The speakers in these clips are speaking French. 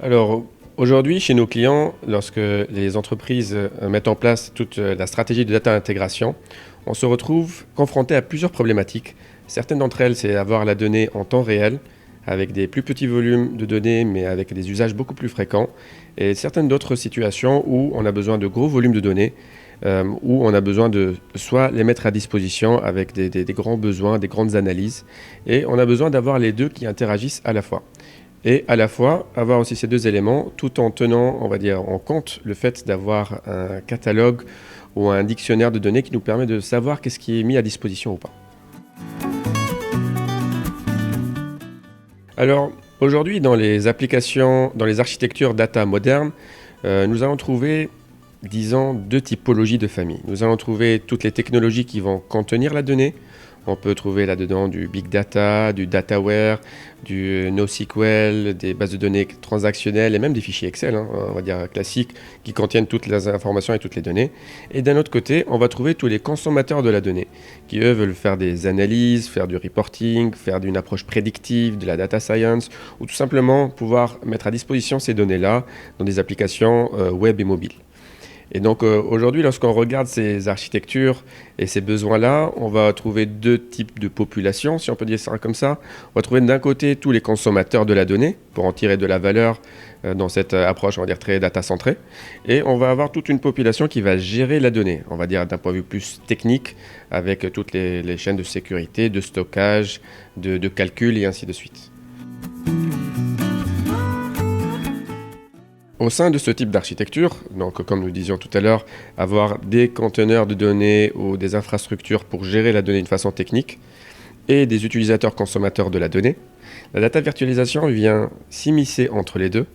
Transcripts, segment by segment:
Alors, aujourd'hui, chez nos clients, lorsque les entreprises mettent en place toute la stratégie de data intégration, on se retrouve confronté à plusieurs problématiques. Certaines d'entre elles, c'est avoir la donnée en temps réel, avec des plus petits volumes de données, mais avec des usages beaucoup plus fréquents. Et certaines d'autres situations où on a besoin de gros volumes de données, où on a besoin de soit les mettre à disposition avec des grands besoins, des grandes analyses, et on a besoin d'avoir les deux qui interagissent à la fois. Et à la fois avoir aussi ces deux éléments tout en tenant, on va dire, en compte le fait d'avoir un catalogue ou un dictionnaire de données qui nous permet de savoir qu'est-ce qui est mis à disposition ou pas. Alors aujourd'hui, dans les applications, dans les architectures data modernes, nous allons trouver, disons, deux typologies de familles. Nous allons trouver toutes les technologies qui vont contenir la donnée. On peut trouver là-dedans du big data, du dataware, du NoSQL, des bases de données transactionnelles et même des fichiers Excel, on va dire classiques, qui contiennent toutes les informations et toutes les données. Et d'un autre côté, on va trouver tous les consommateurs de la donnée, qui eux veulent faire des analyses, faire du reporting, faire une approche prédictive, de la data science, ou tout simplement pouvoir mettre à disposition ces données-là dans des applications web et mobiles. Et donc aujourd'hui, lorsqu'on regarde ces architectures et ces besoins-là, on va trouver deux types de populations, si on peut dire ça comme ça. On va trouver d'un côté tous les consommateurs de la donnée, pour en tirer de la valeur dans cette approche, on va dire, très data-centrée. Et on va avoir toute une population qui va gérer la donnée, on va dire d'un point de vue plus technique, avec toutes les chaînes de sécurité, de stockage, de calcul et ainsi de suite. Au sein de ce type d'architecture, donc comme nous disions tout à l'heure, avoir des conteneurs de données ou des infrastructures pour gérer la donnée de façon technique et des utilisateurs consommateurs de la donnée, la data virtualisation vient s'immiscer entre les deux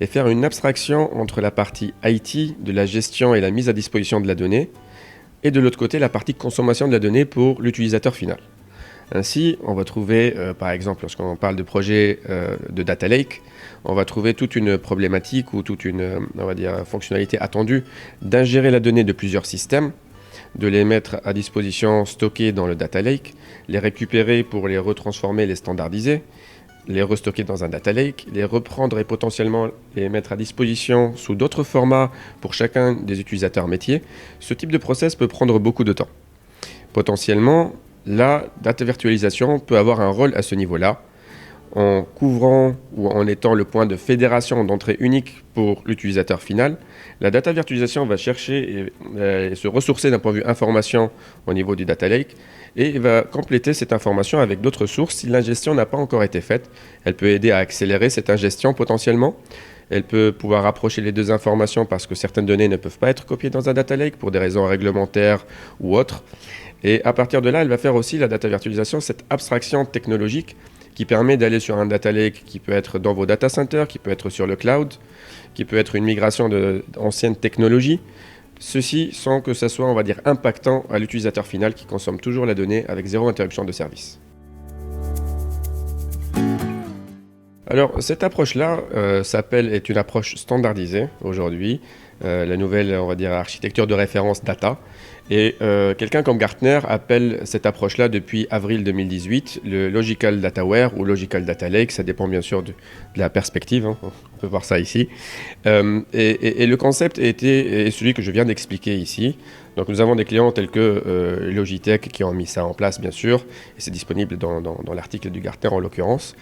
et faire une abstraction entre la partie IT de la gestion et la mise à disposition de la donnée et de l'autre côté la partie consommation de la donnée pour l'utilisateur final. Ainsi, on va trouver, par exemple, lorsqu'on parle de projet de data lake, on va trouver toute une problématique ou toute une, on va dire, fonctionnalité attendue d'ingérer la donnée de plusieurs systèmes, de les mettre à disposition stockées dans le data lake, les récupérer pour les retransformer, les standardiser, les restocker dans un data lake, les reprendre et potentiellement les mettre à disposition sous d'autres formats pour chacun des utilisateurs métiers. Ce type de process peut prendre beaucoup de temps. Potentiellement, la data virtualisation peut avoir un rôle à ce niveau-là, en couvrant ou en étant le point de fédération d'entrée unique pour l'utilisateur final. La data virtualisation va chercher et se ressourcer d'un point de vue information au niveau du data lake et va compléter cette information avec d'autres sources si l'ingestion n'a pas encore été faite. Elle peut aider à accélérer cette ingestion potentiellement. Elle peut pouvoir rapprocher les deux informations parce que certaines données ne peuvent pas être copiées dans un data lake pour des raisons réglementaires ou autres. Et à partir de là, elle va faire aussi, la data virtualisation, cette abstraction technologique qui permet d'aller sur un data lake qui peut être dans vos data centers, qui peut être sur le cloud, qui peut être une migration d'anciennes technologies. Ceci sans que ça soit, on va dire, impactant à l'utilisateur final qui consomme toujours la donnée avec zéro interruption de service. Alors, cette approche-là est une approche standardisée aujourd'hui, la nouvelle, on va dire, architecture de référence data. Et quelqu'un comme Gartner appelle cette approche-là depuis avril 2018 le Logical Dataware ou Logical Data Lake, ça dépend bien sûr de la perspective, on peut voir ça ici. Et le concept est celui que je viens d'expliquer ici. Donc nous avons des clients tels que Logitech qui ont mis ça en place bien sûr, et c'est disponible dans l'article du Gartner en l'occurrence.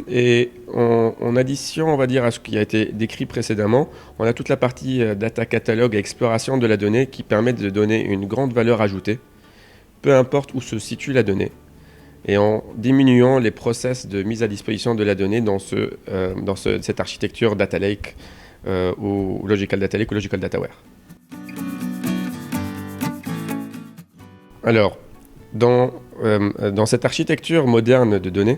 Et en addition, on va dire, à ce qui a été décrit précédemment, on a toute la partie data catalogue et exploration de la donnée qui permet de donner une grande valeur ajoutée, peu importe où se situe la donnée, et en diminuant les process de mise à disposition de la donnée dans cette architecture data lake ou logical data lake ou logical dataware. Alors, dans cette architecture moderne de données,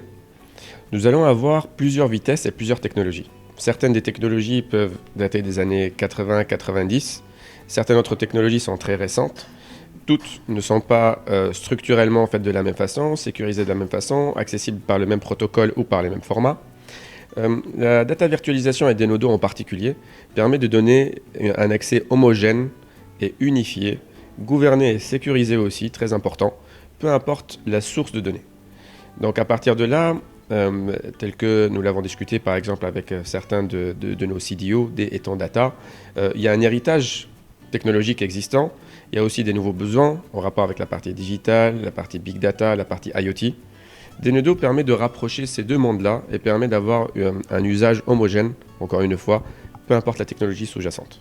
nous allons avoir plusieurs vitesses et plusieurs technologies. Certaines des technologies peuvent dater des années 80-90, certaines autres technologies sont très récentes. Toutes ne sont pas structurellement faites de la même façon, sécurisées de la même façon, accessibles par le même protocole ou par les mêmes formats. La data virtualisation et Denodo en particulier permet de donner un accès homogène et unifié, gouverné et sécurisé aussi, très important, peu importe la source de données. Donc à partir de là, tels que nous l'avons discuté par exemple avec certains de nos CDO, des étangs data. Il y a un héritage technologique existant, il y a aussi des nouveaux besoins en rapport avec la partie digitale, la partie big data, la partie IoT. Denodo permet de rapprocher ces deux mondes-là et permet d'avoir un usage homogène, encore une fois, peu importe la technologie sous-jacente.